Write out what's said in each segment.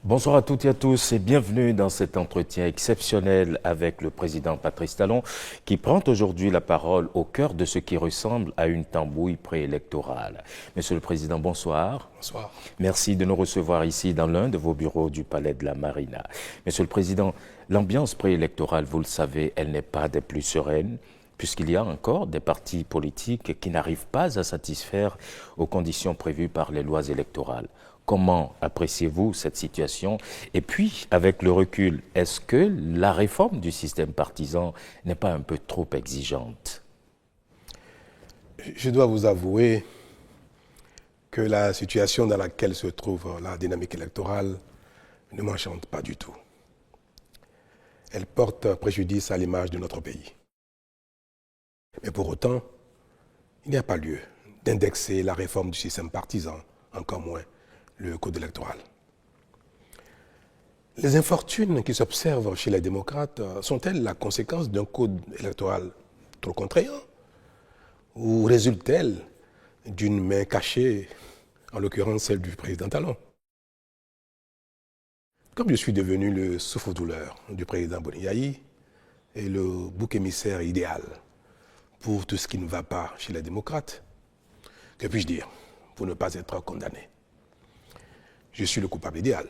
Bonsoir à toutes et à tous et bienvenue dans cet entretien exceptionnel avec le président Patrice Talon qui prend aujourd'hui la parole au cœur de ce qui ressemble à une tambouille préélectorale. Monsieur le Président, bonsoir. Bonsoir. Merci de nous recevoir ici dans l'un de vos bureaux du Palais de la Marina. Monsieur le Président, l'ambiance préélectorale, vous le savez, elle n'est pas des plus sereines, puisqu'il y a encore des partis politiques qui n'arrivent pas à satisfaire aux conditions prévues par les lois électorales. Comment appréciez-vous cette situation? Et puis, avec le recul, est-ce que la réforme du système partisan n'est pas un peu trop exigeante? Je dois vous avouer que la situation dans laquelle se trouve la dynamique électorale ne m'enchante pas du tout. Elle porte préjudice à l'image de notre pays. Mais pour autant, il n'y a pas lieu d'indexer la réforme du système partisan, encore moins le code électoral. Les infortunes qui s'observent chez les démocrates sont-elles la conséquence d'un code électoral trop contraignant ou résultent-elles d'une main cachée, en l'occurrence celle du président Talon? Comme je suis devenu le souffre-douleur du président Boni et le bouc émissaire idéal pour tout ce qui ne va pas chez les démocrates, que puis-je dire pour ne pas être condamné? Je suis le coupable idéal.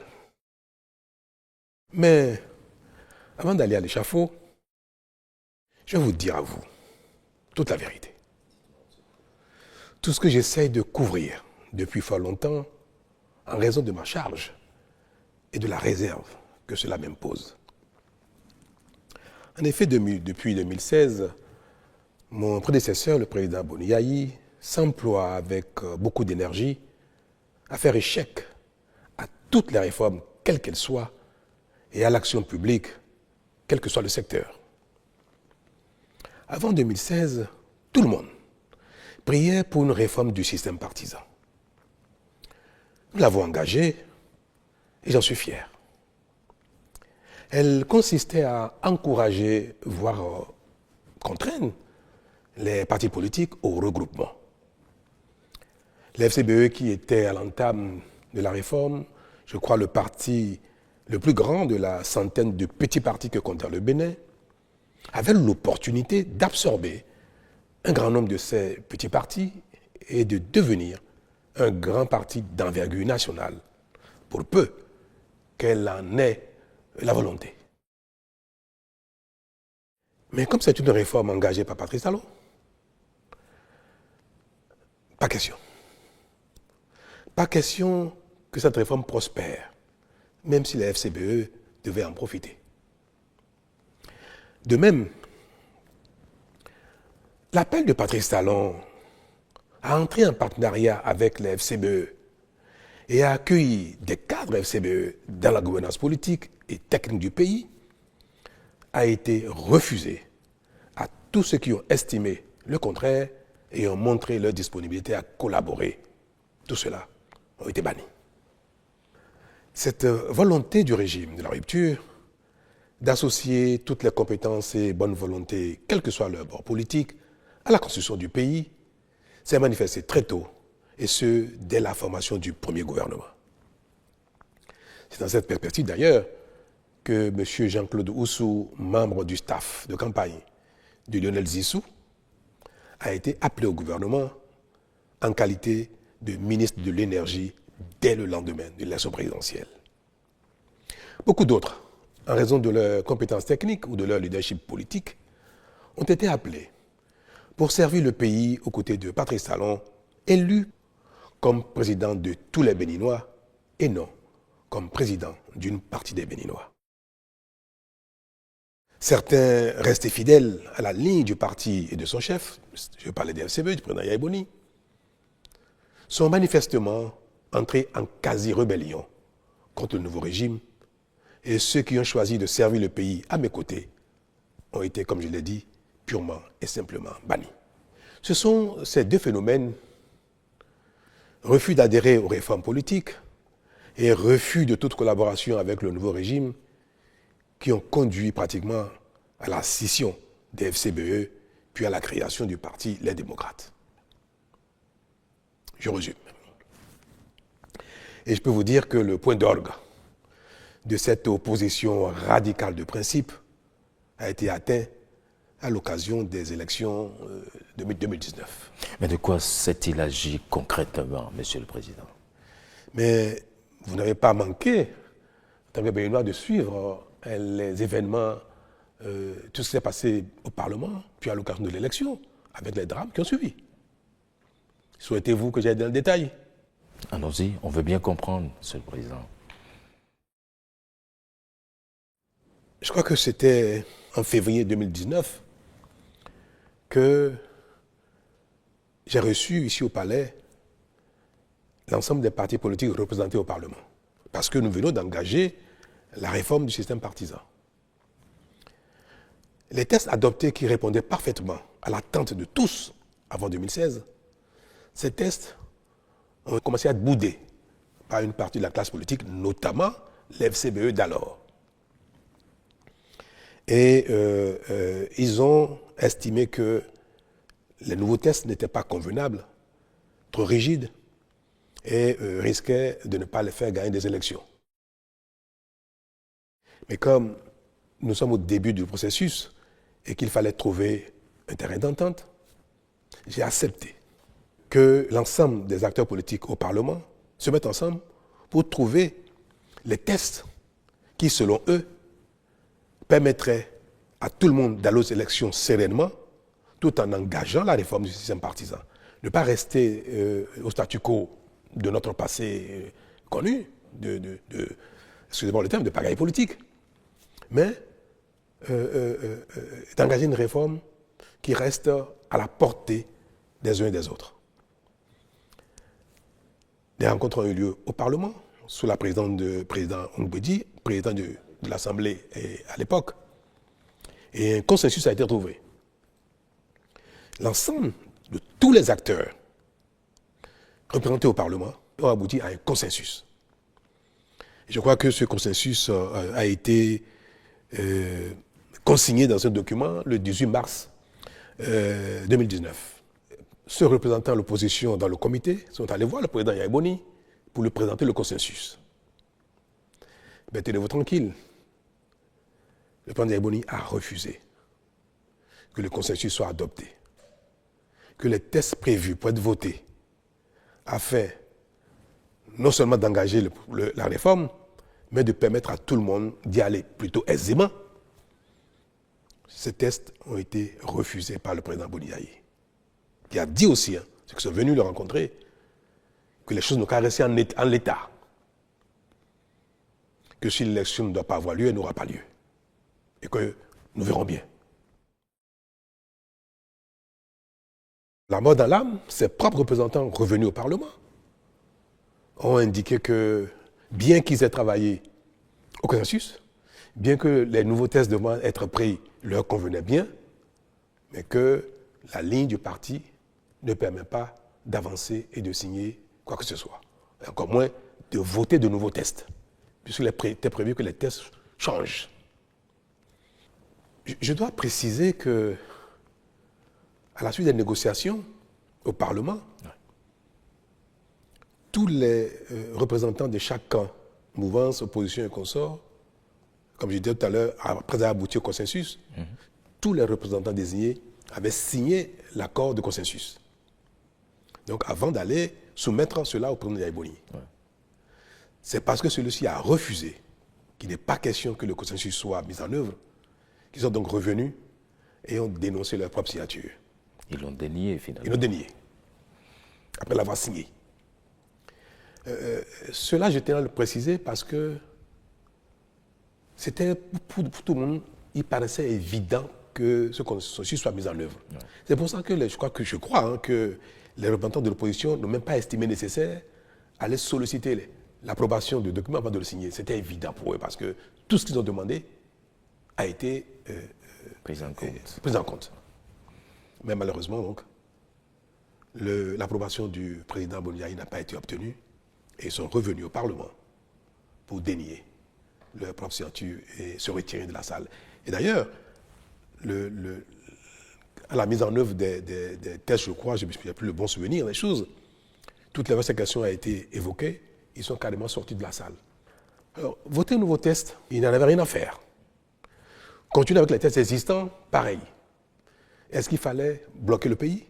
Mais avant d'aller à l'échafaud, je vais vous dire à vous toute la vérité. Tout ce que j'essaye de couvrir depuis fort longtemps en raison de ma charge et de la réserve que cela m'impose. En effet, depuis 2016, mon prédécesseur, le président Boni, s'emploie avec beaucoup d'énergie à faire échec à toutes les réformes, quelles qu'elles soient, et à l'action publique, quel que soit le secteur. Avant 2016, tout le monde priait pour une réforme du système partisan. Nous l'avons engagée et j'en suis fier. Elle consistait à encourager, voire contraindre, les partis politiques au regroupement. La FCBE, qui était à l'entame de la réforme, je crois le parti le plus grand de la centaine de petits partis que comptait le Bénin, avait l'opportunité d'absorber un grand nombre de ces petits partis et de devenir un grand parti d'envergure nationale, pour peu qu'elle en ait la volonté. Mais comme c'est une réforme engagée par Patrice Talon, pas question. Pas question que cette réforme prospère, même si la FCBE devait en profiter. De même, l'appel de Patrice Talon à entrer en partenariat avec la FCBE et à accueillir des cadres FCBE dans la gouvernance politique et technique du pays a été refusé à tous ceux qui ont estimé le contraire et ont montré leur disponibilité à collaborer. Tout cela ont été bannis. Cette volonté du régime de la rupture d'associer toutes les compétences et bonnes volontés, quel que soit leur bord politique, à la construction du pays, s'est manifestée très tôt, et ce, dès la formation du premier gouvernement. C'est dans cette perspective d'ailleurs que M. Jean-Claude Oussou, membre du staff de campagne de Lionel Zissou, a été appelé au gouvernement en qualité de ministre de l'Énergie dès le lendemain de l'élection présidentielle. Beaucoup d'autres, en raison de leurs compétences techniques ou de leur leadership politique, ont été appelés pour servir le pays aux côtés de Patrice Talon, élu comme président de tous les Béninois et non comme président d'une partie des Béninois. Certains restés fidèles à la ligne du parti et de son chef, je parlais des FCBE, du président Yaya Boni, sont manifestement entrés en quasi-rébellion contre le nouveau régime, et ceux qui ont choisi de servir le pays à mes côtés ont été, comme je l'ai dit, purement et simplement bannis. Ce sont ces deux phénomènes, refus d'adhérer aux réformes politiques et refus de toute collaboration avec le nouveau régime qui ont conduit pratiquement à la scission des FCBE, puis à la création du parti Les Démocrates. Je résume. Et je peux vous dire que le point d'orgue de cette opposition radicale de principe a été atteint à l'occasion des élections de 2019. Mais de quoi s'est-il agi concrètement, Monsieur le Président? Mais vous n'avez pas manqué, en tant que Béninois, de suivre les événements, tout ce qui s'est passé au Parlement, puis à l'occasion de l'élection, avec les drames qui ont suivi. Souhaitez-vous que j'aille dans le détail? Allons-y, on veut bien comprendre, Monsieur le Président. Je crois que c'était en février 2019 que j'ai reçu ici au Palais l'ensemble des partis politiques représentés au Parlement. Parce que nous venons d'engager la réforme du système partisan. Les textes adoptés qui répondaient parfaitement à l'attente de tous avant 2016, ces textes ont commencé à être boudés par une partie de la classe politique, notamment les FCBE d'alors. Et ils ont estimé que les nouveaux textes n'étaient pas convenables, trop rigides, et risquaient de ne pas les faire gagner des élections. Mais comme nous sommes au début du processus et qu'il fallait trouver un terrain d'entente, j'ai accepté que l'ensemble des acteurs politiques au Parlement se mettent ensemble pour trouver les textes qui, selon eux, permettraient à tout le monde d'aller aux élections sereinement, tout en engageant la réforme du système partisan. Ne pas rester au statu quo de notre passé connu, excusez-moi le terme, de pagaille politique, mais d'engager une réforme qui reste à la portée des uns et des autres. Des rencontres ont eu lieu au Parlement, sous la présidence de président Ongbedi, président de l'Assemblée à l'époque, et un consensus a été trouvé. L'ensemble de tous les acteurs représentés au Parlement ont abouti à un consensus. Je crois que ce consensus a été consigné dans un document le 18 mars 2019. Ceux représentant l'opposition dans le comité sont allés voir le président Yaya Boni pour lui présenter le consensus. Mais tenez-vous tranquille. Le président Yaya Boni a refusé que le consensus soit adopté, que les tests prévus pour être votés afin non seulement d'engager la réforme, mais de permettre à tout le monde d'y aller plutôt aisément. Ces tests ont été refusés par le président Boniaï, qui a dit aussi, ceux qui sont venus le rencontrer, que les choses n'ont qu'à rester en l'état. Que si l'élection ne doit pas avoir lieu, elle n'aura pas lieu. Et que nous verrons bien. La mort dans l'âme, ses propres représentants revenus au Parlement ont indiqué que, bien qu'ils aient travaillé au consensus, bien que les nouveaux tests devaient être pris leur convenaient bien, mais que la ligne du parti ne permet pas d'avancer et de signer quoi que ce soit. Et encore moins de voter de nouveaux tests, puisqu'il était prévu que les tests changent. Je dois préciser que, à la suite des négociations au Parlement, tous les représentants de chaque camp, mouvance, opposition et consorts, comme je disais tout à l'heure, après avoir abouti au consensus, tous les représentants désignés avaient signé l'accord de consensus. Donc avant d'aller soumettre cela au président Yaya Boni. C'est parce que celui-ci a refusé qu'il n'est pas question que le consensus soit mis en œuvre, qu'ils sont donc revenus et ont dénoncé leur propre signature. Ils l'ont dénié finalement. Ils l'ont dénié, après l'avoir signé. Cela, je tiens à le préciser parce que c'était pour tout le monde, il paraissait évident que ce consensus soit mis en œuvre. C'est pour ça que je crois que les représentants de l'opposition n'ont même pas estimé nécessaire d'aller solliciter l'approbation du document avant de le signer. C'était évident pour eux parce que tout ce qu'ils ont demandé a été pris en compte. Mais malheureusement, donc, l'approbation du président Boniaï n'a pas été obtenue et ils sont revenus au Parlement pour dénier leur propre signature et se retirer de la salle. Et d'ailleurs, à la mise en œuvre des tests, je crois, je n'ai plus le bon souvenir des choses, toutes les questions ont été évoquées, ils sont carrément sortis de la salle. Alors, voter un nouveau test, il n'en avait rien à faire. Continuer avec les tests existants, pareil. Est-ce qu'il fallait bloquer le pays?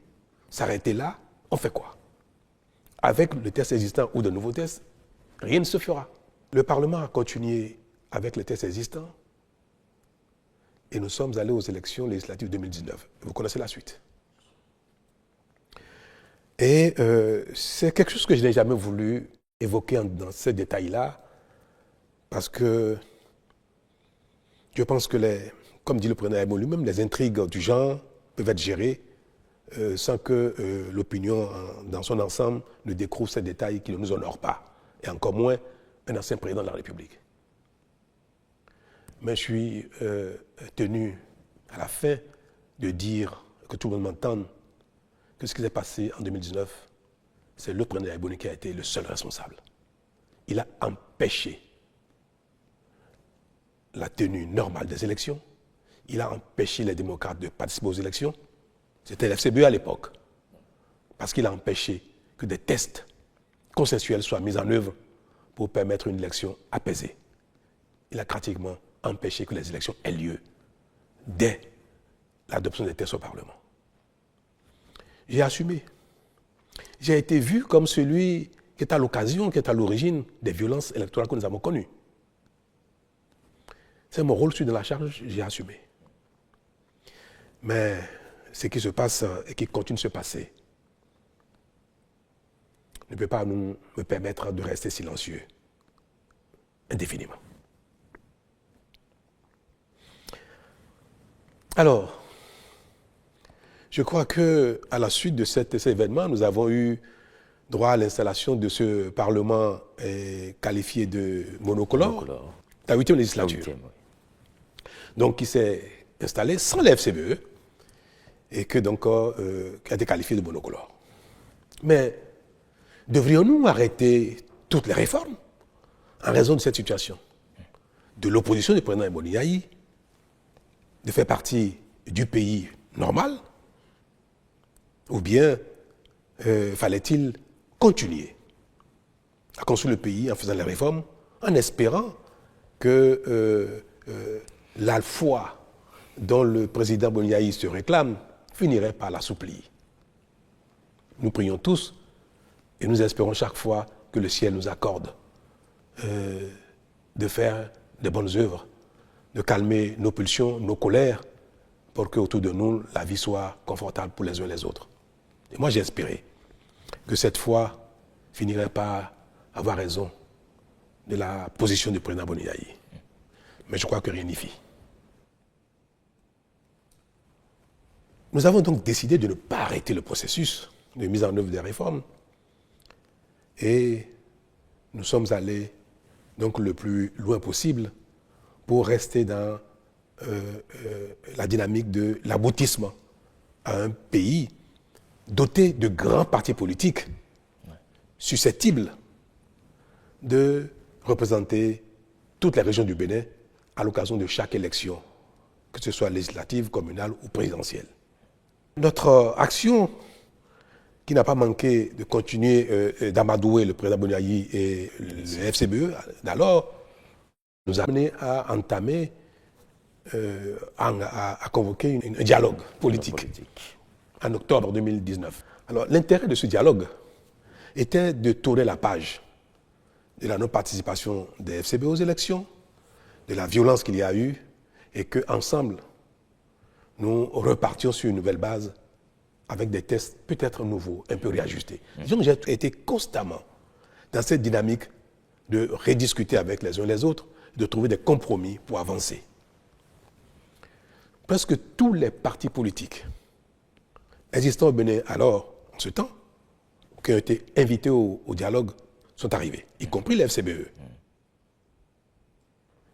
S'arrêter là? On fait quoi? Avec le test existant ou de nouveaux tests, rien ne se fera. Le Parlement a continué avec les tests existants et nous sommes allés aux élections législatives 2019. Vous connaissez la suite. Et c'est quelque chose que je n'ai jamais voulu évoquer dans ces détails-là parce que je pense que, comme dit le président Aimo lui-même, les intrigues du genre peuvent être gérées sans que l'opinion dans son ensemble ne découvre ces détails qui ne nous honorent pas, et encore moins un ancien président de la République. Mais je suis tenu à la fin de dire, que tout le monde m'entende, que ce qui s'est passé en 2019, c'est le président Aimo qui a été le seul responsable. Il a empêché la tenue normale des élections. Il a empêché les démocrates de participer aux élections. C'était l'FCBE à l'époque. Parce qu'il a empêché que des tests consensuels soient mis en œuvre pour permettre une élection apaisée. Il a pratiquement empêché que les élections aient lieu dès l'adoption des tests au Parlement. J'ai assumé. J'ai été vu comme celui qui est à l'occasion, qui est à l'origine des violences électorales que nous avons connues. C'est mon rôle, je suis dans la charge, j'ai assumé. Mais ce qui se passe et qui continue de se passer ne peut pas me permettre de rester silencieux indéfiniment. Alors, je crois qu'à la suite de cet événement, nous avons eu droit à l'installation de ce Parlement qualifié de monocolore, la 8e législature. Donc, qui s'est installé sans la FCBE et qui a été qualifié de monocolore. Mais devrions-nous arrêter toutes les réformes en raison de cette situation? De l'opposition du président Aimo Ndiaye, de faire partie du pays normal, ou bien fallait-il continuer à construire le pays en faisant les réformes, en espérant que la foi dont le président Ndiaye se réclame finirait par l'assouplir. Nous prions tous et nous espérons chaque fois que le ciel nous accorde de faire de bonnes œuvres, de calmer nos pulsions, nos colères, pour qu'autour de nous, la vie soit confortable pour les uns et les autres. Et moi, j'ai espéré que cette foi finirait par avoir raison de la position du président Ndiaye. Mais je crois que rien n'y fit. Nous avons donc décidé de ne pas arrêter le processus de mise en œuvre des réformes et nous sommes allés donc le plus loin possible pour rester dans la dynamique de l'aboutissement à un pays doté de grands partis politiques susceptibles de représenter toutes les régions du Bénin à l'occasion de chaque élection, que ce soit législative, communale ou présidentielle. Notre action, qui n'a pas manqué de continuer d'amadouer le président Ndiaye et le FCBE d'alors, nous a amené à entamer, à convoquer un dialogue politique en octobre 2019. Alors l'intérêt de ce dialogue était de tourner la page de la non-participation des FCBE aux élections, de la violence qu'il y a eu, et qu'ensemble, nous repartions sur une nouvelle base avec des tests peut-être nouveaux, un peu réajustés. Disons que j'ai été constamment dans cette dynamique de rediscuter avec les uns et les autres, de trouver des compromis pour avancer. Presque tous les partis politiques existants au Bénin alors, en ce temps, qui ont été invités au dialogue, sont arrivés, y compris les FCBE.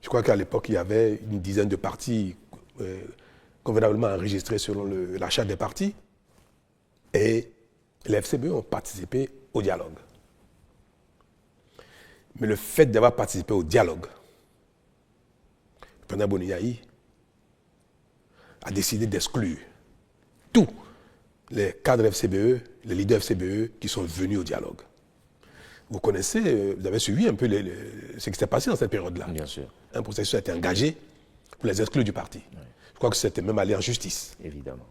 Je crois qu'à l'époque, il y avait une dizaine de partis convenablement enregistrés selon la charte des partis. Et les FCBE ont participé au dialogue. Mais le fait d'avoir participé au dialogue, le président Boni a décidé d'exclure tous les cadres FCBE, les leaders FCBE qui sont venus au dialogue. Vous connaissez, vous avez suivi un peu ce qui s'est passé dans cette période-là. Bien sûr. Un processus a été engagé pour les exclure du parti. Oui. Je crois que c'était même allé en justice. Évidemment.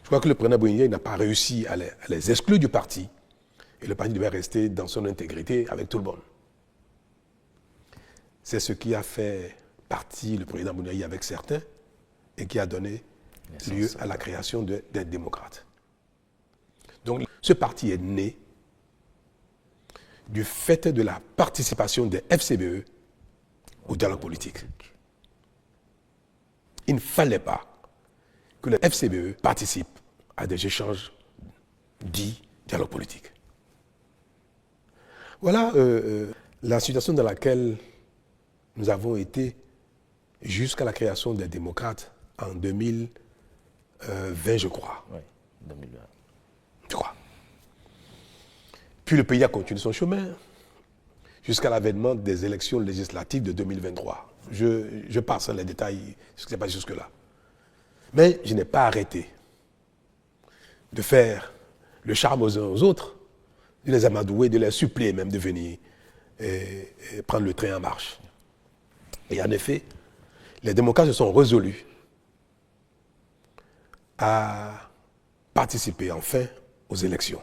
Je crois que le président Boni n'a pas réussi à les exclure du parti. Et le parti devait rester dans son intégrité avec tout le monde. C'est ce qui a fait partie le président Boni avec certains et qui a donné lieu à la création des démocrates. Donc ce parti est né du fait de la participation des FCBE au dialogue politique. Il ne fallait pas que les FCBE participent à des échanges dits dialogue politique. Voilà la situation dans laquelle nous avons été jusqu'à la création des démocrates en 2020, je crois. Oui, 2020. Je crois. Puis le pays a continué son chemin jusqu'à l'avènement des élections législatives de 2023. Je passe les détails, ce qui s'est passé jusque-là. Mais je n'ai pas arrêté de faire le charme aux uns aux autres, de les amadouer, de les supplier même de venir et prendre le train en marche. Et en effet, les démocrates se sont résolus à participer enfin aux élections.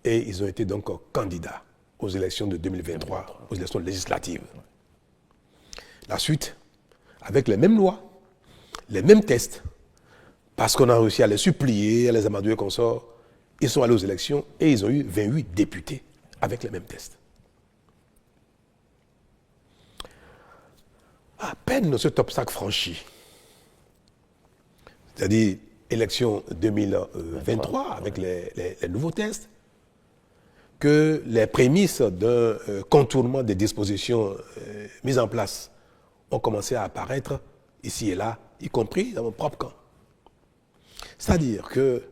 Et ils ont été donc candidats aux élections de 2023, aux élections législatives. La suite, avec les mêmes lois, les mêmes tests, parce qu'on a réussi à les supplier, à les amadouer qu'on sort, ils sont allés aux élections et ils ont eu 28 députés avec les mêmes tests. À peine cet obstacle franchi, c'est-à-dire élection 2023 avec les nouveaux tests, que les prémices d'un contournement des dispositions mises en place ont commencé à apparaître ici et là, y compris dans mon propre camp. C'est-à-dire que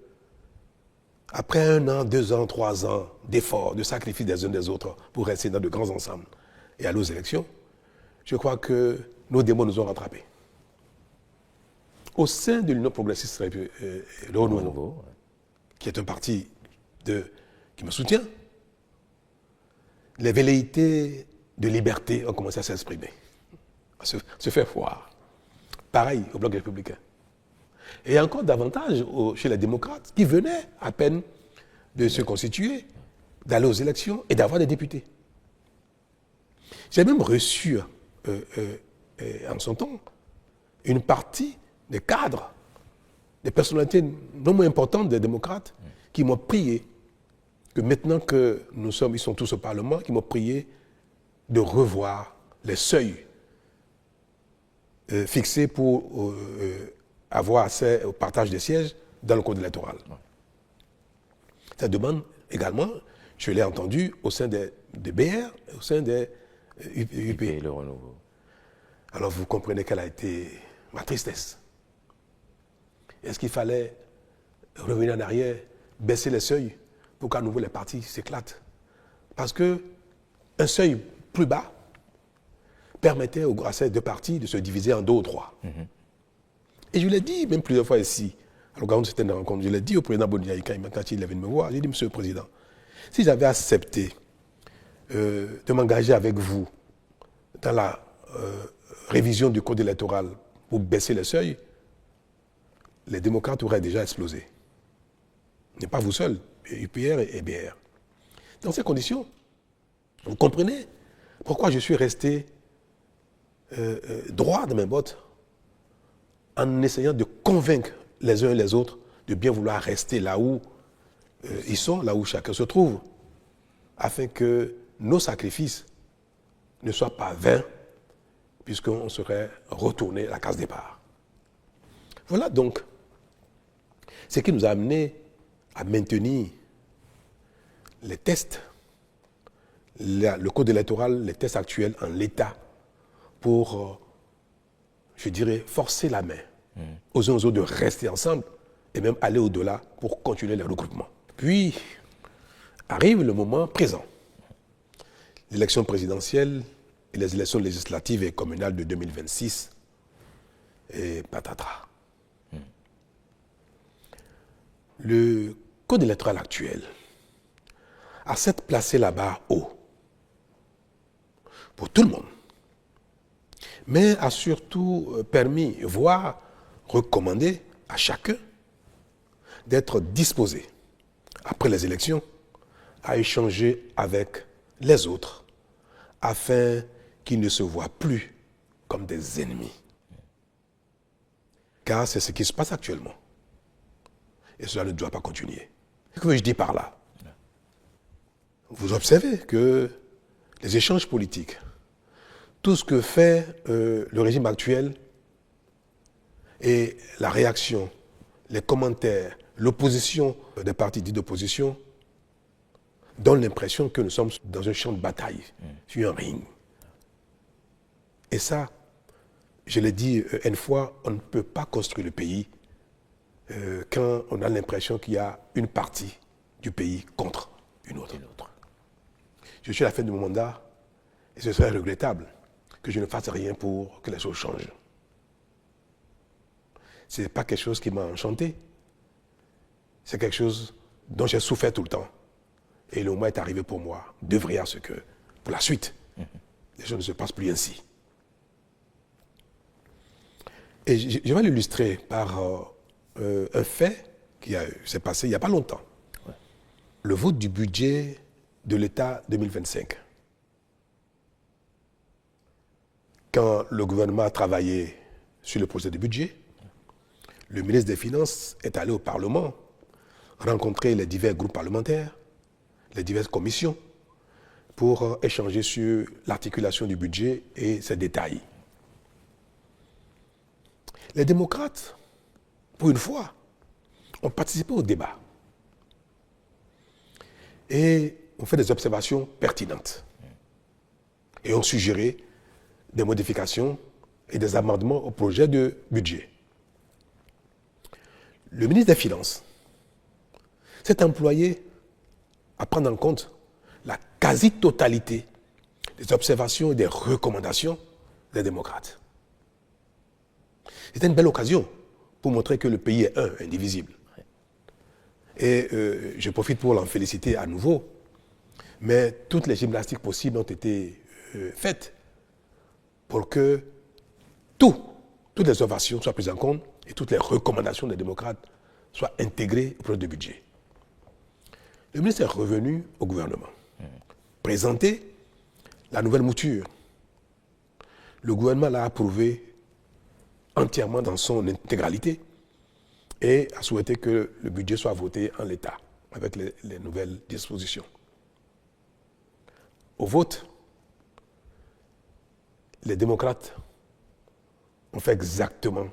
après 1 an, 2 ans, 3 ans d'efforts, de sacrifices des uns des autres pour rester dans de grands ensembles et aller aux élections, je crois que nos démons nous ont rattrapés. Au sein de l'Union progressiste le Renouveau, qui est un parti qui me soutient, les velléités de liberté ont commencé à s'exprimer, à se faire voir. Pareil au Bloc républicain. Et encore davantage chez les démocrates qui venaient à peine de se constituer, d'aller aux élections et d'avoir des députés. J'ai même reçu en son temps une partie des cadres, des personnalités non moins importantes des démocrates qui m'ont prié, que maintenant que ils sont tous au Parlement, qui m'ont prié de revoir les seuils fixés pour avoir accès au partage des sièges dans le code électoral. Cette demande, également, je l'ai entendue au sein des BR, au sein des UP. Le Renouveau. Alors vous comprenez quelle a été ma tristesse. Est-ce qu'il fallait revenir en arrière, baisser les seuils pour qu'à nouveau les partis s'éclatent? Parce qu'un seuil plus bas permettait à ces deux partis de se diviser en 2 ou 3. Et je l'ai dit même plusieurs fois ici, à l'occasion de certaines rencontres, je l'ai dit au président Boni quand il est venu me voir, j'ai dit, Monsieur le Président, si j'avais accepté de m'engager avec vous dans la révision du code électoral pour baisser les seuils, les démocrates auraient déjà explosé. Ce n'est pas vous seul, UPR et BR. Dans ces conditions, vous comprenez pourquoi je suis resté droit dans mes bottes en essayant de convaincre les uns et les autres de bien vouloir rester là où ils sont, là où chacun se trouve, afin que nos sacrifices ne soient pas vains, puisqu'on serait retourné à la case départ. Voilà donc ce qui nous a amené à maintenir les tests, le code électoral, les tests actuels en l'état pour, je dirais, forcer la main aux uns aux autres de rester ensemble et même aller au-delà pour continuer les regroupements. Puis arrive le moment présent. l'élection présidentielle et les élections législatives et communales de 2026 et patatras. Le code électoral actuel a certes placé la barre haut pour tout le monde, mais a surtout permis, voire recommandé à chacun d'être disposé, après les élections, à échanger avec les autres afin qu'ils ne se voient plus comme des ennemis. Car c'est ce qui se passe actuellement. Et cela ne doit pas continuer. Ce que je dis par là? Vous observez que les échanges politiques, tout ce que fait le régime actuel et la réaction, les commentaires, l'opposition des partis dits d'opposition donnent l'impression que nous sommes dans un champ de bataille, sur un ring. Et ça, je l'ai dit une fois, on ne peut pas construire le pays quand on a l'impression qu'il y a une partie du pays contre une autre. Je suis à la fin de mon mandat et ce serait regrettable que je ne fasse rien pour que les choses changent. Ce n'est pas quelque chose qui m'a enchanté. C'est quelque chose dont j'ai souffert tout le temps. Et le moment est arrivé pour moi d'œuvrer à ce que, pour la suite, les choses ne se passent plus ainsi. Et je vais l'illustrer par un fait qui s'est passé il n'y a pas longtemps. Ouais. Le vote du budget de l'État 2025. Quand le gouvernement a travaillé sur le projet de budget, le ministre des Finances est allé au Parlement rencontrer les divers groupes parlementaires, les diverses commissions, pour échanger sur l'articulation du budget et ses détails. Les démocrates, pour une fois, ont participé au débat et ont fait des observations pertinentes et ont suggéré des modifications et des amendements au projet de budget. Le ministre des Finances s'est employé à prendre en compte la quasi-totalité des observations et des recommandations des démocrates. C'était une belle occasion pour montrer que le pays est un, indivisible. Et je profite pour l'en féliciter à nouveau, mais toutes les gymnastiques possibles ont été faites pour que toutes les observations soient prises en compte et toutes les recommandations des démocrates soient intégrées au projet de budget. Le ministre est revenu au gouvernement, présenter la nouvelle mouture. Le gouvernement l'a approuvé entièrement dans son intégralité et a souhaité que le budget soit voté en l'état avec les nouvelles dispositions. Au vote, les démocrates ont fait exactement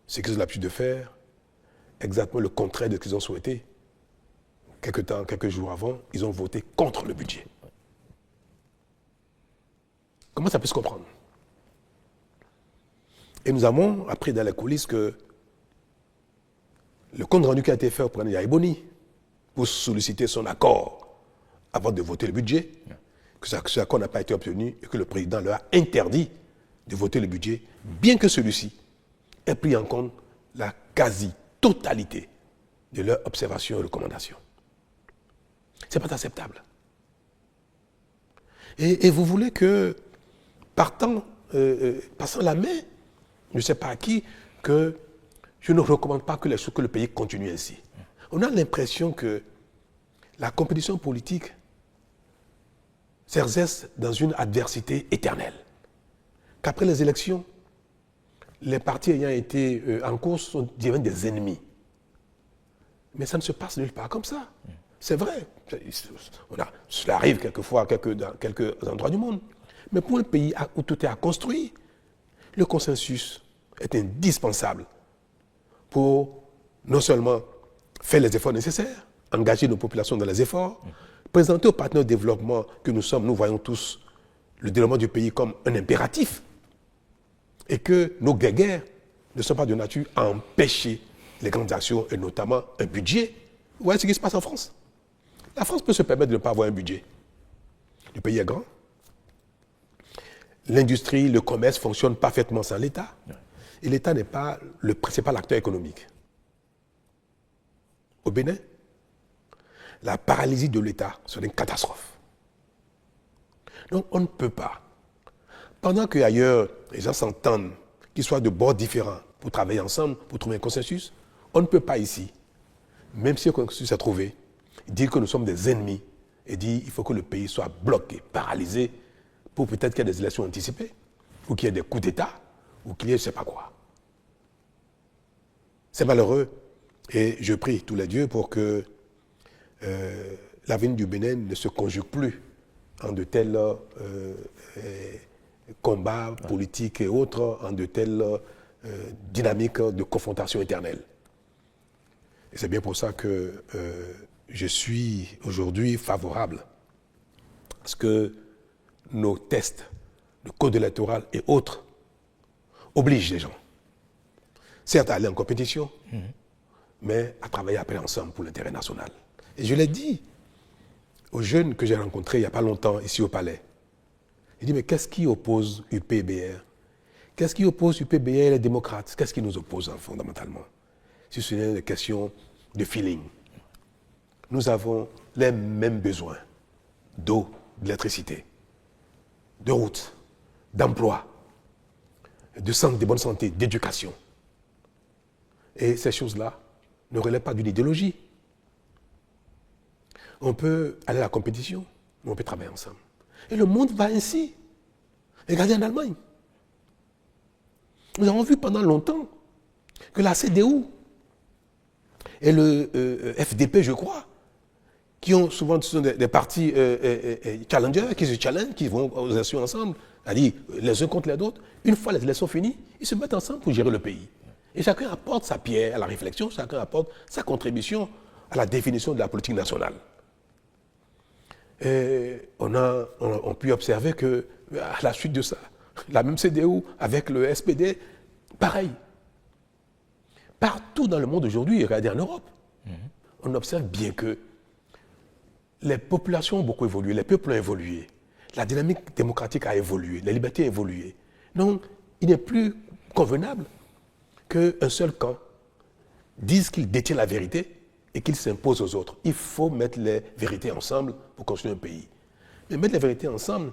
ce qu'ils ont l'habitude de faire, exactement le contraire de ce qu'ils ont souhaité. Quelques jours avant, ils ont voté contre le budget. Comment ça peut se comprendre? Et nous avons appris dans les coulisses que le compte rendu qui a été fait au président Yahya Boni pour solliciter son accord avant de voter le budget, que cet accord n'a pas été obtenu et que le président leur a interdit de voter le budget, bien que celui-ci ait pris en compte la quasi-totalité de leurs observations et recommandations. Ce n'est pas acceptable. Et vous voulez que, passant la main, je ne sais pas à qui, que je ne recommande pas que le pays continue ainsi. On a l'impression que la compétition politique s'exerce dans une adversité éternelle. Qu'après les élections, les partis ayant été en course deviennent des ennemis. Mais ça ne se passe nulle part comme ça. C'est vrai. Cela arrive quelquefois dans quelques endroits du monde. Mais pour un pays où tout est à construire, le consensus est indispensable pour non seulement faire les efforts nécessaires, engager nos populations dans les efforts, présenter aux partenaires de développement que nous sommes, nous voyons tous le développement du pays comme un impératif et que nos guerres ne sont pas de nature à empêcher les grandes actions et notamment un budget. Vous voyez ce qui se passe en France? La France peut se permettre de ne pas avoir un budget. Le pays est grand. L'industrie, le commerce fonctionnent parfaitement sans l'État. Et l'État n'est pas le principal acteur économique. Au Bénin, la paralysie de l'État serait une catastrophe. Donc on ne peut pas. Pendant qu'ailleurs, les gens s'entendent, qu'ils soient de bords différents, pour travailler ensemble, pour trouver un consensus, on ne peut pas ici, même si un consensus est trouvé, dire que nous sommes des ennemis et dire qu'il faut que le pays soit bloqué, paralysé, pour peut-être qu'il y ait des élections anticipées, ou qu'il y ait des coups d'État, ou qu'il y ait je ne sais pas quoi. C'est malheureux. Et je prie tous les dieux pour que l'avenir du Bénin ne se conjugue plus en de tels combats politiques et autres, en de telles dynamiques de confrontation éternelle. Et c'est bien pour ça que je suis aujourd'hui favorable à ce que nos tests, le code électoral et autres, obligent les gens, certes à aller en compétition, mais à travailler après ensemble pour l'intérêt national. Et je l'ai dit aux jeunes que j'ai rencontrés il n'y a pas longtemps ici au Palais. J'ai dit, mais qu'est-ce qui oppose UPBR? Qu'est-ce qui oppose UPBR et les démocrates? Qu'est-ce qui nous oppose fondamentalement? Si ce n'est une question de feeling. Nous avons les mêmes besoins d'eau, d'électricité, de routes, d'emploi, de bonne santé, d'éducation. Et ces choses-là ne relèvent pas d'une idéologie. On peut aller à la compétition, mais on peut travailler ensemble. Et le monde va ainsi. Regardez en Allemagne. Nous avons vu pendant longtemps que la CDU et le FDP, je crois, qui ont souvent des partis challengers, qui se challengent, qui vont aux élections ensemble, c'est-à-dire les uns contre les autres, une fois les élections finies, ils se mettent ensemble pour gérer le pays. Et chacun apporte sa pierre à la réflexion, chacun apporte sa contribution à la définition de la politique nationale. Et on pu observer que, à la suite de ça, la même CDU avec le SPD, pareil. Partout dans le monde aujourd'hui, regardez en Europe, on observe bien que les populations ont beaucoup évolué, les peuples ont évolué, la dynamique démocratique a évolué, les libertés ont évolué. Donc, il n'est plus convenable qu'un seul camp dise qu'il détient la vérité et qu'il s'impose aux autres. Il faut mettre les vérités ensemble pour construire un pays. Mais mettre les vérités ensemble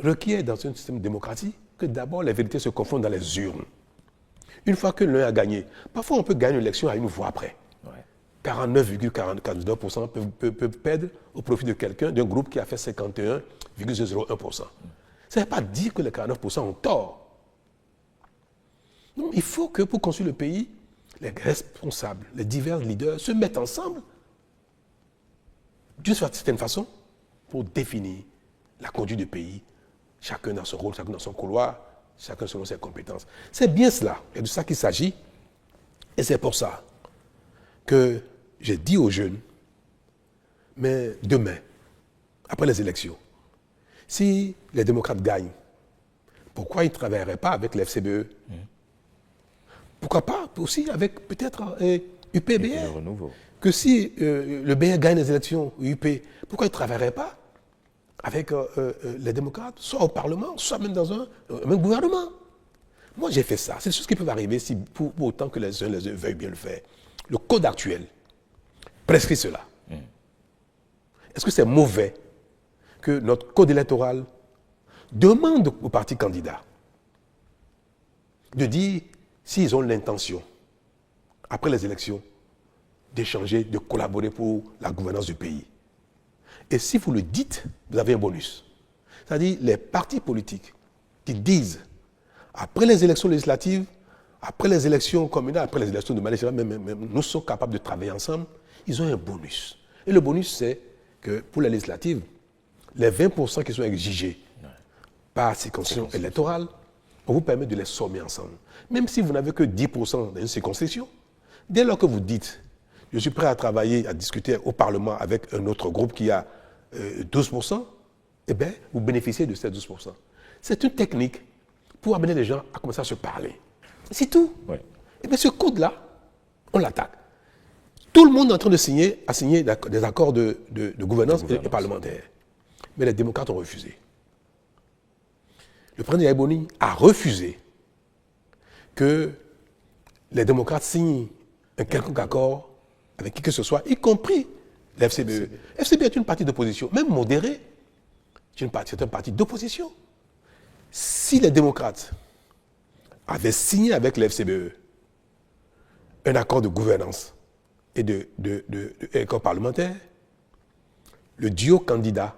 requiert dans un système démocratique que d'abord les vérités se confondent dans les urnes. Une fois que l'un a gagné, parfois on peut gagner une élection à une voix près. 49,49% peuvent perdre au profit de quelqu'un, d'un groupe qui a fait 51,01%. Ça ne veut pas dire que les 49% ont tort. Non, il faut que pour construire le pays, les responsables, les divers leaders se mettent ensemble d'une certaine façon pour définir la conduite du pays, chacun dans son rôle, chacun dans son couloir, chacun selon ses compétences. C'est bien cela, et de ça qu'il s'agit. Et c'est pour ça que j'ai dit aux jeunes, mais demain, après les élections, si les démocrates gagnent, pourquoi ils ne travailleraient pas avec l'FCBE? Pourquoi pas aussi avec peut-être UPBR? Que si le BR gagne les élections, UP, pourquoi ils ne travailleraient pas avec les démocrates, soit au Parlement, soit même dans un même gouvernement? Moi, j'ai fait ça. C'est des choses qui peuvent arriver si, pour autant que les uns veuillent bien le faire. Le code actuel prescrit cela. Est-ce que c'est mauvais que notre code électoral demande aux partis candidats de dire s'ils ont l'intention, après les élections, d'échanger, de collaborer pour la gouvernance du pays? Et si vous le dites, vous avez un bonus. C'est-à-dire les partis politiques qui disent, après les élections législatives, après les élections communales, après les élections de Malaisie, nous sommes capables de travailler ensemble, ils ont un bonus. Et le bonus, c'est que pour les législatives, les 20% qui sont exigés par circonscription électorale, on vous permet de les sommer ensemble. Même si vous n'avez que 10% dans une circonscription, dès lors que vous dites, je suis prêt à travailler, à discuter au Parlement avec un autre groupe qui a 12%, eh bien, vous bénéficiez de ces 12%. C'est une technique pour amener les gens à commencer à se parler. C'est tout. Ouais. Et bien ce code-là, on l'attaque. Tout le monde est en train de signer des accords de gouvernance et parlementaire. mais les démocrates ont refusé. Le président Yaïboni a refusé que les démocrates signent un quelconque accord avec qui que ce soit, y compris l'FCBE. FCBE est une partie d'opposition, même modérée. C'est un parti d'opposition. Si les démocrates avaient signé avec l'FCBE un accord de gouvernance et d'accord parlementaire, le duo candidat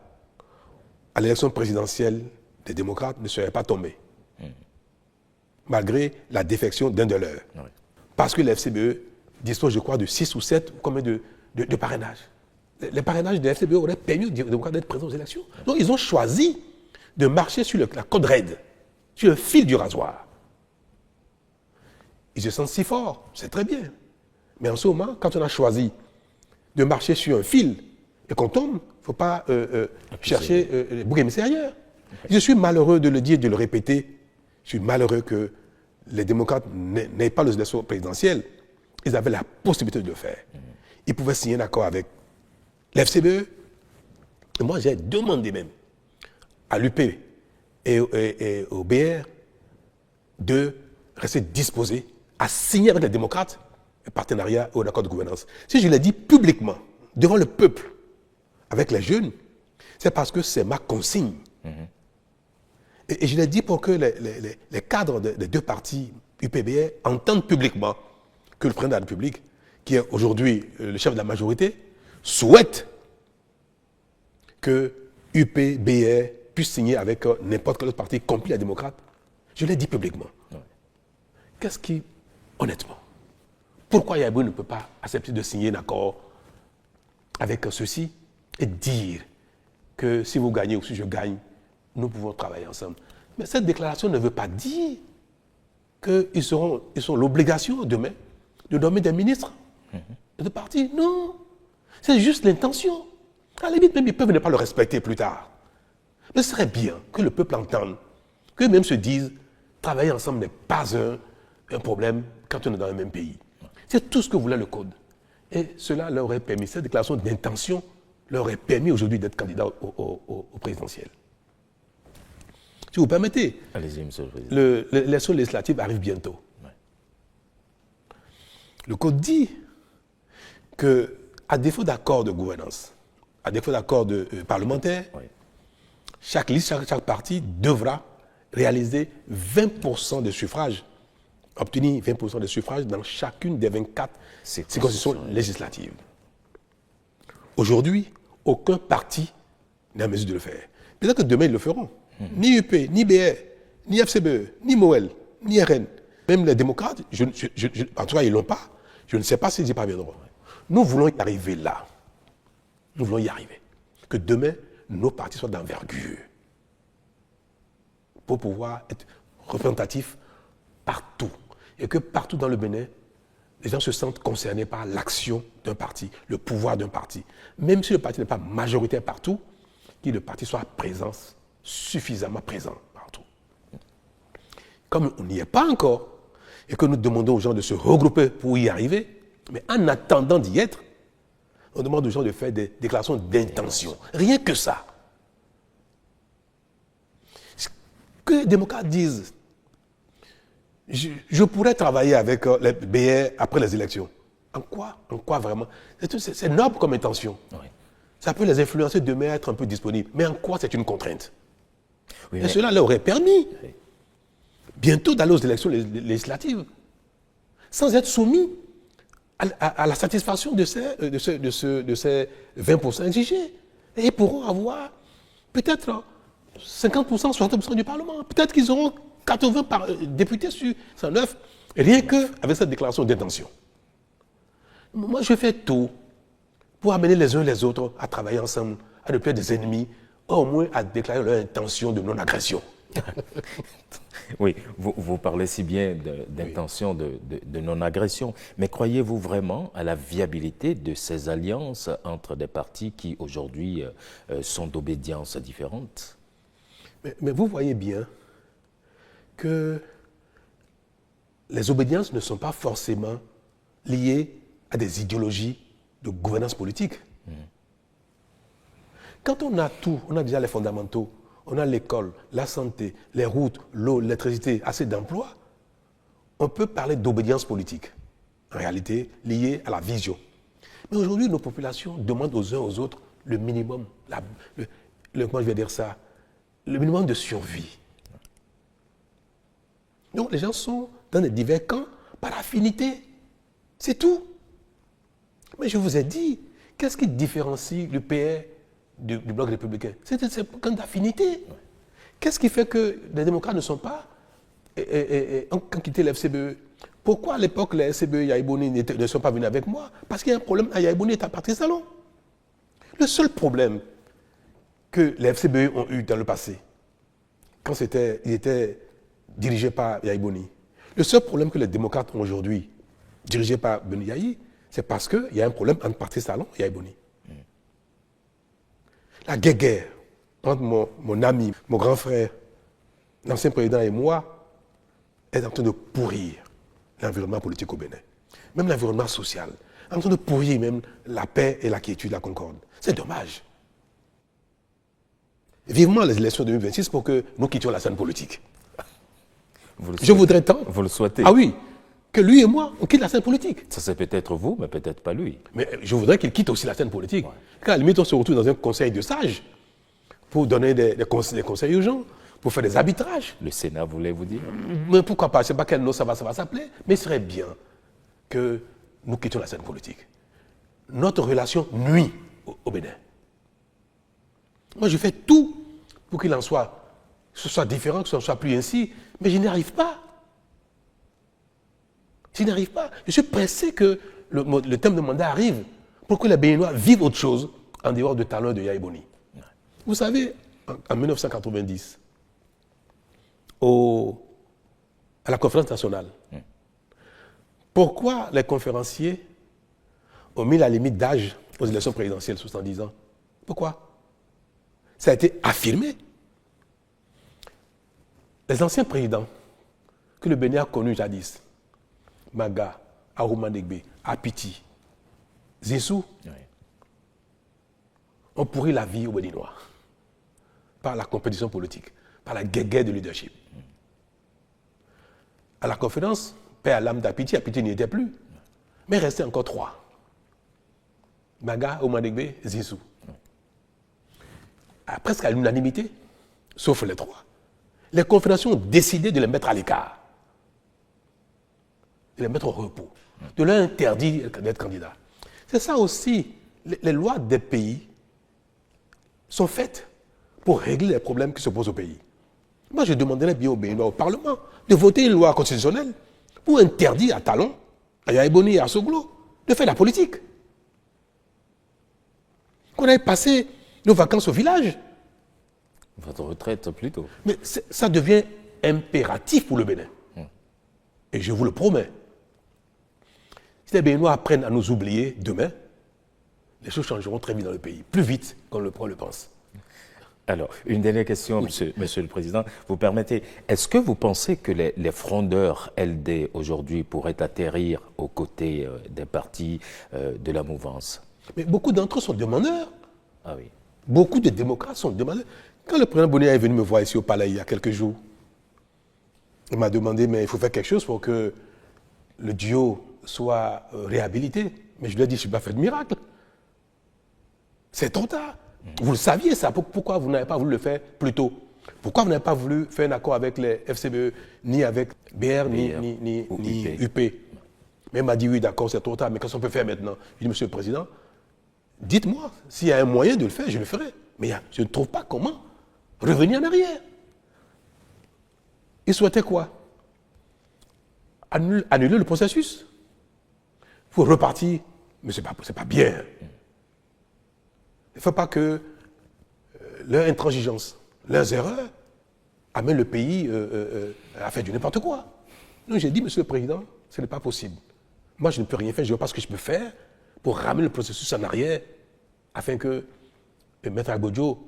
à l'élection présidentielle des démocrates ne serait pas tombé, malgré la défection d'un de leurs. Oui. Parce que l'FCBE dispose, je crois, de 6 ou 7 combien de parrainages. Les parrainages de l'FCBE auraient permis aux démocrates d'être présents aux élections. Donc ils ont choisi de marcher sur la corde raide, sur le fil du rasoir. Ils se sentent si forts, c'est très bien. Mais en ce moment, quand on a choisi de marcher sur un fil et qu'on tombe, il ne faut pas chercher les boucs émissaires ailleurs. Okay. Je suis malheureux de le dire et de le répéter. Je suis malheureux que les démocrates n'aient pas les élections présidentielles. Ils avaient la possibilité de le faire. Ils pouvaient signer un accord avec l'FCBE. Et moi, j'ai demandé même à l'UP et au BR de rester disposés à signer avec les démocrates un partenariat ou un accord de gouvernance. Si je l'ai dit publiquement, devant le peuple, avec les jeunes, c'est parce que c'est ma consigne. Et je l'ai dit pour que les cadres des deux partis UPBR entendent publiquement que le président de la République, qui est aujourd'hui le chef de la majorité, souhaite que UPBR puisse signer avec n'importe quel autre parti, y compris les démocrates. Je l'ai dit publiquement. Ouais. Qu'est-ce qui, honnêtement, pourquoi Yaïboni ne peut pas accepter de signer un accord avec ceux-ci et dire que si vous gagnez ou si je gagne, nous pouvons travailler ensemble. Mais cette déclaration ne veut pas dire qu'ils ont l'obligation demain de nommer des ministres de parti. Non, c'est juste l'intention. À la limite, même ils peuvent ne pas le respecter plus tard. Mais ce serait bien que le peuple entende, qu'eux-mêmes se disent, travailler ensemble n'est pas un problème quand on est dans le même pays. C'est tout ce que voulait le Code. Et cela leur aurait permis, cette déclaration d'intention leur aurait permis aujourd'hui d'être candidat au présidentiel. Si vous permettez, allez-y, monsieur le président. L'élection législative arrive bientôt. Ouais. Le Code dit qu'à défaut d'accord de gouvernance, à défaut d'accord parlementaire, ouais, chaque liste, chaque parti devra réaliser 20% de suffrages, obtenir 20% de suffrages dans chacune des 24 circonscriptions législatives. Aujourd'hui, aucun parti n'est en mesure de le faire. Peut-être que demain, ils le feront. Ni UP, ni BR, ni FCBE, ni MOEL, ni RN, même les démocrates, en tout cas, ils ne l'ont pas. Je ne sais pas s'ils y parviendront. Nous voulons y arriver là. Nous voulons y arriver. Que demain, nos partis soient d'envergure pour pouvoir être représentatifs partout. Et que partout dans le Bénin, les gens se sentent concernés par l'action d'un parti, le pouvoir d'un parti. Même si le parti n'est pas majoritaire partout, que le parti soit présent, suffisamment présent partout. Comme on n'y est pas encore, et que nous demandons aux gens de se regrouper pour y arriver, mais en attendant d'y être, on demande aux gens de faire des déclarations d'intention. Rien que ça. Que les démocrates disent, je pourrais travailler avec les BR après les élections. En quoi vraiment? C'est noble comme intention. Oui. Ça peut les influencer demain à être un peu disponibles. Mais en quoi c'est une contrainte? Oui, et cela leur aurait permis bientôt d'aller aux élections législatives sans être soumis à la satisfaction de ces 20% exigés. Et ils pourront avoir peut-être 50%, 60% du Parlement. Peut-être qu'ils auront 80 députés sur 109, rien qu'avec cette déclaration d'intention. Moi, je fais tout pour amener les uns les autres à travailler ensemble, à ne plus être des ennemis, au moins à déclarer leur intention de non-agression. Oui, vous parlez si bien d'intention de non-agression, mais croyez-vous vraiment à la viabilité de ces alliances entre des partis qui aujourd'hui sont d'obédience différentes? Mais vous voyez bien que les obédiences ne sont pas forcément liées à des idéologies de gouvernance politique. Quand on a tout, on a déjà les fondamentaux, on a l'école, la santé, les routes, l'eau, l'électricité, assez d'emplois, on peut parler d'obédience politique, en réalité liée à la vision. Mais aujourd'hui, nos populations demandent aux uns aux autres le minimum, comment je vais dire ça, le minimum de survie. Donc les gens sont dans des divers camps par affinité. C'est tout. Mais je vous ai dit, qu'est-ce qui différencie le PR du bloc républicain? C'est un camp d'affinité. Qu'est-ce qui fait que les démocrates ne sont pas ont quitté le FCBE? Pourquoi à l'époque les FCBE Yaïboni ne sont pas venus avec moi? Parce qu'il y a un problème à Yaïboni et à Patrice Talon. Le seul problème que les FCBE ont eu dans le passé, quand ils étaient dirigés par Yaïboni, le seul problème que les démocrates ont aujourd'hui, dirigés par Beni Yahi, c'est parce qu'il y a un problème entre Patrice Talon et Yaïboni. La guerre entre mon ami, mon grand frère, l'ancien président et moi, est en train de pourrir l'environnement politique au Bénin. Même l'environnement social. En train de pourrir même la paix et la quiétude, la concorde. C'est dommage. Vivement les élections de 2026 pour que nous quittions la scène politique. Je voudrais tant. Vous le souhaitez? Ah oui, que lui et moi, on quitte la scène politique. Ça c'est peut-être vous, mais peut-être pas lui. Mais je voudrais qu'il quitte aussi la scène politique. Ouais. Car à la limite, on se retrouve dans un conseil de sages pour donner des conseils aux gens, pour faire des arbitrages. Le Sénat voulait vous dire? Mais pourquoi pas? Je ne sais pas quel nom ça va s'appeler, mais il serait bien que nous quittions la scène politique. Notre relation nuit au Bénin. Moi, je fais tout pour qu'il en soit, que ce soit différent, que ce ne soit plus ainsi, mais je n'y arrive pas. Je n'y arrive pas. Je suis pressé que le terme de mandat arrive pour que les Béninois vivent autre chose en dehors de Talon et de Yaïboni. Vous savez, en 1990, à la conférence nationale, pourquoi les conférenciers ont mis la limite d'âge aux élections présidentielles, 70 ans? Pourquoi? Ça a été affirmé. Les anciens présidents que le Bénin a connus jadis, Maga, Arouma Degbe, Apiti, Zissou, ont pourri la vie aux Béninois par la compétition politique, par la guerre de leadership. À la conférence, paix à l'âme d'Apiti, Apiti n'y était plus, mais il restait encore 3. Maga, Arouma Degbe, Zissou. Presque à l'unanimité, sauf les 3. Les confédérations ont décidé de les mettre à l'écart, de les mettre au repos, de leur interdire d'être candidats. C'est ça aussi, les lois des pays sont faites pour régler les problèmes qui se posent au pays. Moi, je demanderais bien au Béninois, au Parlement, de voter une loi constitutionnelle pour interdire à Talon, à Yaïboni et à Soglo de faire la politique. Qu'on aille passer nos vacances au village. Votre retraite plutôt. Mais ça devient impératif pour le Bénin. Et je vous le promets. Si les Béninois apprennent à nous oublier demain, les choses changeront très vite dans le pays, plus vite qu'on le pense. Alors, une dernière question, oui. Monsieur le Président. Vous permettez, est-ce que vous pensez que les frondeurs LD aujourd'hui pourraient atterrir aux côtés des partis de la mouvance? Mais beaucoup d'entre eux sont demandeurs. Ah oui. Beaucoup de démocrates sont demandeurs. Quand le président Boni est venu me voir ici au palais il y a quelques jours, il m'a demandé, mais il faut faire quelque chose pour que le duo soit réhabilité. Mais je lui ai dit, je ne suis pas fait de miracle. C'est trop tard. Vous le saviez ça. Pourquoi vous n'avez pas voulu le faire plus tôt? Pourquoi vous n'avez pas voulu faire un accord avec les FCBE, ni avec BR, ni UP? Mais il m'a dit, oui, d'accord, c'est trop tard, mais qu'est-ce qu'on peut faire maintenant? Je dit, monsieur le Président, dites-moi, s'il y a un moyen de le faire, je le ferai. Mais je ne trouve pas comment revenir en arrière. Il souhaitait quoi? Annuler le processus. Il faut repartir. Mais ce n'est pas bien. Il ne faut pas que leur intransigeance, leurs erreurs amènent le pays à faire du n'importe quoi. Donc j'ai dit, monsieur le Président, ce n'est pas possible. Moi, je ne peux rien faire, je ne vois pas ce que je peux faire pour ramener le processus en arrière afin que Maître Agbodjo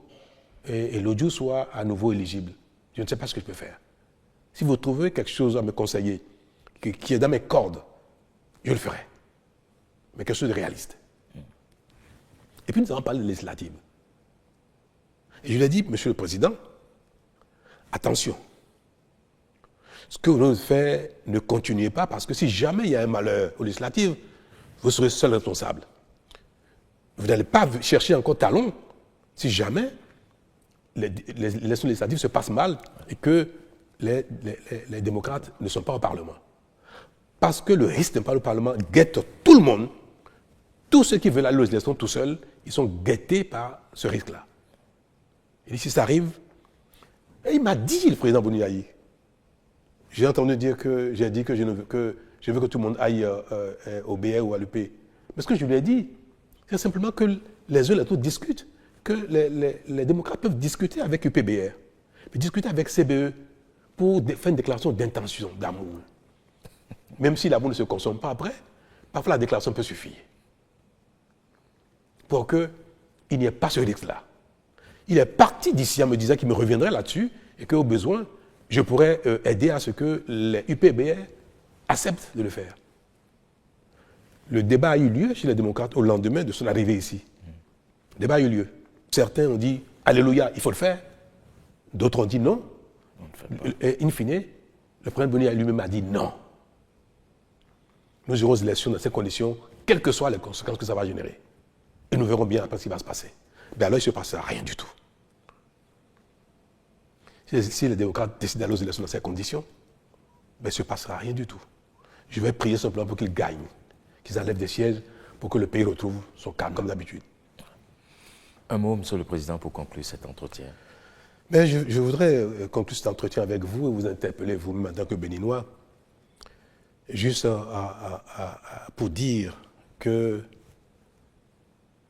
et l'audio soient à nouveau éligibles. Je ne sais pas ce que je peux faire. Si vous trouvez quelque chose à me conseiller qui est dans mes cordes, je le ferai. Mais quelque chose de réaliste. Et puis nous allons parler de législative. Et je lui ai dit, Monsieur le Président, attention. Ce que vous faites, ne continuez pas, parce que si jamais il y a un malheur aux législatives, vous serez seul responsable. Vous n'allez pas chercher encore talon si jamais les élections législatives se passent mal et que les démocrates ne sont pas au Parlement. Parce que le risque de ne pas au Parlement guette tout le monde. Tous ceux qui veulent aller aux élections tout seuls, ils sont guettés par ce risque-là. Et si ça arrive, et il m'a dit, le président Bouniaï, j'ai entendu dire que j'ai dit que je veux que tout le monde aille au BR ou à l'UP. Mais ce que je lui ai dit, c'est simplement que les uns et les autres discutent, que les démocrates peuvent discuter avec UPBR, mais discuter avec CBE pour faire une déclaration d'intention, d'amour. Même si l'amour ne se consomme pas après, parfois la déclaration peut suffire. Pour qu'il n'y ait pas ce risque-là. Il est parti d'ici en me disant qu'il me reviendrait là-dessus et qu'au besoin, je pourrais aider à ce que les UPBR acceptent de le faire. Le débat a eu lieu chez les démocrates au lendemain de son arrivée ici. Le débat a eu lieu. Certains ont dit « Alléluia, il faut le faire ». D'autres ont dit non. Et in fine, le président Boni lui-même a dit non. Nous aurons des élections dans ces conditions, quelles que soient les conséquences que ça va générer. Et nous verrons bien après ce qui va se passer. Mais alors il ne se passera rien du tout. Si les démocrates décident d'aller aux élections dans ces conditions, il ne se passera rien du tout. Je vais prier simplement pour qu'ils gagnent, qu'ils enlèvent des sièges pour que le pays retrouve son calme comme d'habitude. Un mot, Monsieur le Président, pour conclure cet entretien. Mais je voudrais conclure cet entretien avec vous et vous interpeller vous-même en tant que Béninois, juste pour dire qu'il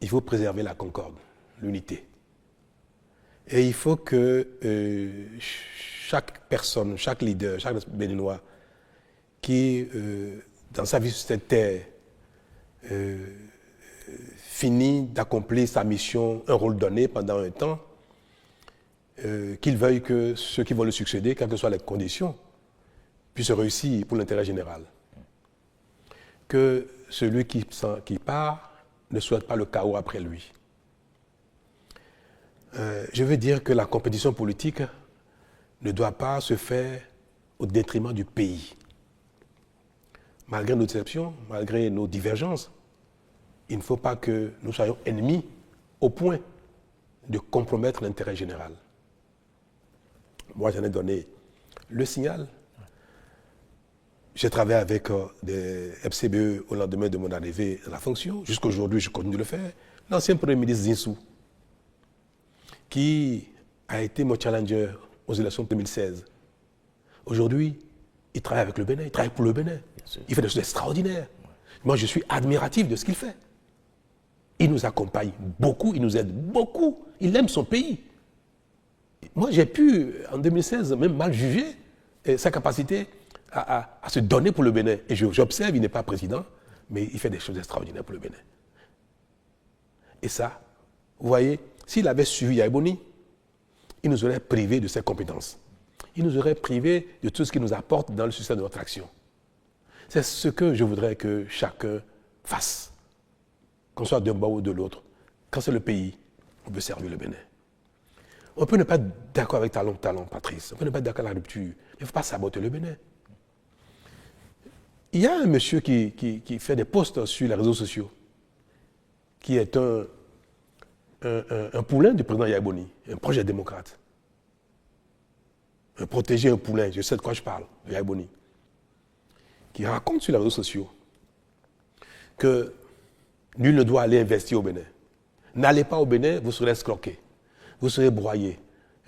faut préserver la concorde, l'unité. Et il faut que chaque personne, chaque leader, chaque Béninois qui, dans sa vie sur cette terre, finit d'accomplir sa mission, un rôle donné pendant un temps, qu'il veuille que ceux qui vont le succéder, quelles que soient les conditions, puissent réussir pour l'intérêt général. Que celui qui part ne souhaite pas le chaos après lui. Je veux dire que la compétition politique ne doit pas se faire au détriment du pays. Malgré nos déceptions, malgré nos divergences, il ne faut pas que nous soyons ennemis au point de compromettre l'intérêt général. Moi, j'en ai donné le signal. J'ai travaillé avec des FCBE au lendemain de mon arrivée à la fonction. Jusqu'aujourd'hui, je continue de le faire. L'ancien Premier ministre Zinsou, qui a été mon challenger aux élections de 2016. Aujourd'hui, il travaille avec le Bénin, il travaille pour le Bénin. Il fait des choses extraordinaires. Moi, je suis admiratif de ce qu'il fait. Il nous accompagne beaucoup, il nous aide beaucoup. Il aime son pays. Moi, j'ai pu, en 2016, même mal juger sa capacité à se donner pour le Bénin. Et j'observe, il n'est pas président, mais il fait des choses extraordinaires pour le Bénin. Et ça, vous voyez, s'il avait suivi Yaya Boni, il nous aurait privés de ses compétences. Il nous aurait privés de tout ce qui nous apporte dans le succès de notre action. C'est ce que je voudrais que chacun fasse, qu'on soit d'un bord ou de l'autre. Quand c'est le pays, on peut servir le Bénin. On peut ne pas être d'accord avec Talon, Patrice. On peut ne pas être d'accord avec la rupture. Il ne faut pas saboter le Bénin. Il y a un monsieur qui fait des posts sur les réseaux sociaux, qui est un poulain du président Yaya Boni, un projet démocrate. Un protégé, un poulain, je sais de quoi je parle, Yaya Boni, qui raconte sur les réseaux sociaux que nul ne doit aller investir au Bénin. N'allez pas au Bénin, vous serez escroqué, vous serez broyé,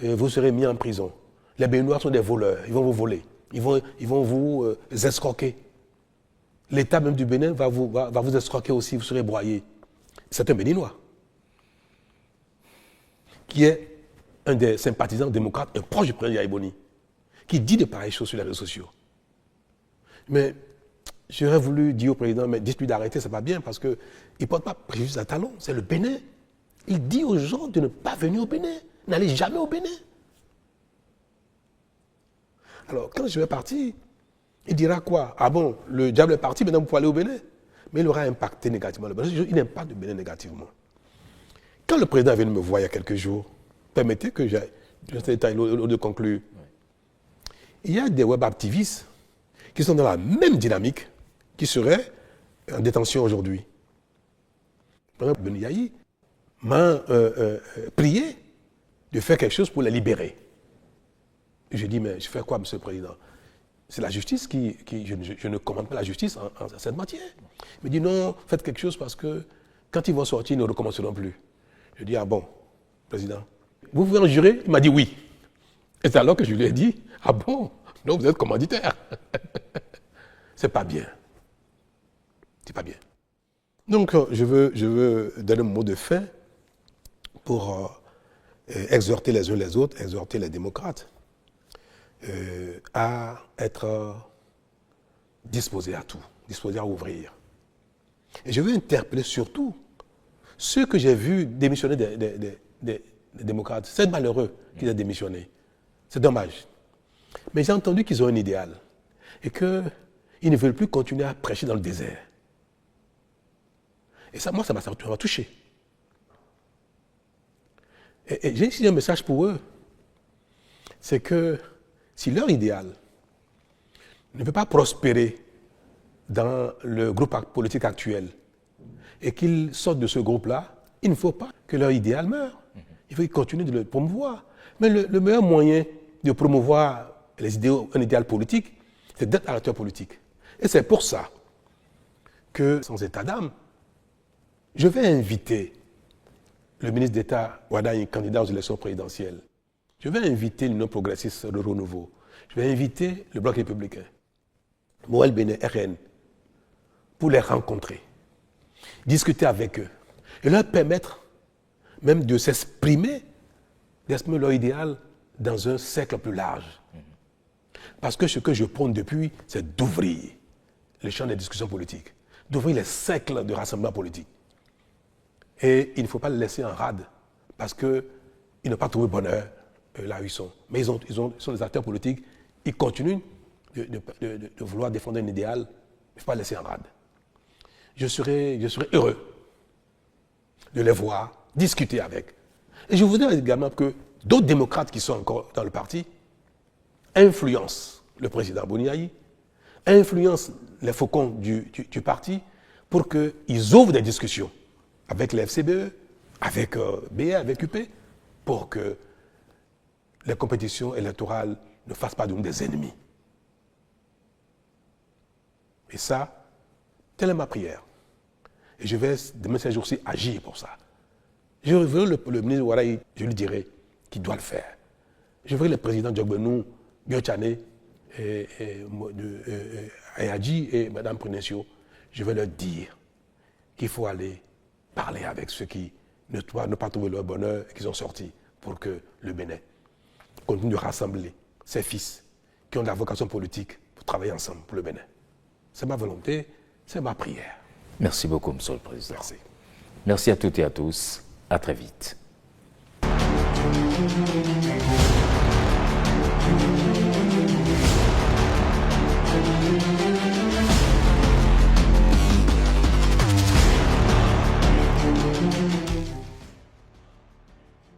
vous serez mis en prison. Les Béninois sont des voleurs, ils vont vous voler, ils vont vous escroquer. L'État même du Bénin va vous escroquer aussi, vous serez broyé. C'est un Béninois qui est un des sympathisants démocrates, un proche du président Yaya Boni, qui dit de pareilles choses sur les réseaux sociaux. Mais j'aurais voulu dire au président, mais dites-lui d'arrêter, c'est pas bien, parce qu'il ne porte pas préjudice à Talon, c'est le Bénin. Il dit aux gens de ne pas venir au Bénin, n'allez jamais au Bénin. Alors, quand je vais partir, il dira quoi? Ah bon, le diable est parti, maintenant vous pouvez aller au Bénin. Mais il aura impacté négativement le Bénin. Il n'aime pas le Bénin négativement. Quand le président est venu me voir il y a quelques jours, permettez que j'ai cet détail de conclure. Il y a des web activistes qui sont dans la même dynamique, qui seraient en détention aujourd'hui. Par exemple, Ben Yahi m'a prié de faire quelque chose pour les libérer. J'ai dit, mais je fais quoi, Monsieur le Président? C'est la justice je ne commande pas la justice en cette matière. Il me dit, non, faites quelque chose parce que quand ils vont sortir, ils ne recommenceront plus. Je dis, ah bon, Président, vous pouvez en jurer? Il m'a dit oui. Et c'est alors que je lui ai dit, ah bon, donc vous êtes commanditaire. C'est pas bien. C'est pas bien. Donc, je veux donner un mot de fin pour exhorter les uns les autres, exhorter les démocrates à être disposés à tout, disposés à ouvrir. Et je veux interpeller surtout ceux que j'ai vus démissionner des démocrates. C'est malheureux qu'ils aient démissionné. C'est dommage. Mais j'ai entendu qu'ils ont un idéal et qu'ils ne veulent plus continuer à prêcher dans le désert. Et ça, moi, ça m'a touché. Et j'ai ici un message pour eux. C'est que si leur idéal ne peut pas prospérer dans le groupe politique actuel et qu'ils sortent de ce groupe-là, il ne faut pas que leur idéal meure. Il faut qu'ils continuent de le promouvoir. Mais le meilleur moyen de promouvoir un idéal politique, c'est d'être un acteur politique. Et c'est pour ça que, sans état d'âme, je vais inviter le ministre d'État Wadaï, candidat aux élections présidentielles. Je vais inviter l'Union progressiste de Renouveau. Je vais inviter le Bloc républicain, Moël Béné, RN, pour les rencontrer, discuter avec eux et leur permettre même de s'exprimer leur idéal dans un cercle plus large. Parce que ce que je prône depuis, c'est d'ouvrir le champ des discussions politiques, d'ouvrir les cercles de rassemblement politique. Et il ne faut pas les laisser en rade, parce qu'ils n'ont pas trouvé bonheur là où ils sont. Mais ils sont des acteurs politiques, ils continuent de vouloir défendre un idéal, il ne faut pas les laisser en rade. Je serai heureux de les voir, discuter avec. Et je voudrais également que d'autres démocrates qui sont encore dans le parti influencent le président Bouniaï, influencent les faucons du parti pour qu'ils ouvrent des discussions avec les FCBE, avec BA, avec UP, pour que les compétitions électorales ne fassent pas de nous des ennemis. Et ça, telle est ma prière. Et je vais, demain ces jours-ci, agir pour ça. Je veux le ministre Wadaï, je lui dirai qu'il doit le faire. Je veux le président Djogbenou, Biochane, Ayadji et Mme Prunesio, je vais leur dire qu'il faut aller parler avec ceux qui ne pas trouver leur bonheur et qui sont sortis pour que le Bénin continue de rassembler ses fils qui ont de la vocation politique pour travailler ensemble pour le Bénin. C'est ma volonté, c'est ma prière. Merci beaucoup, Monsieur le Président. Merci. Merci à toutes et à tous. À très vite.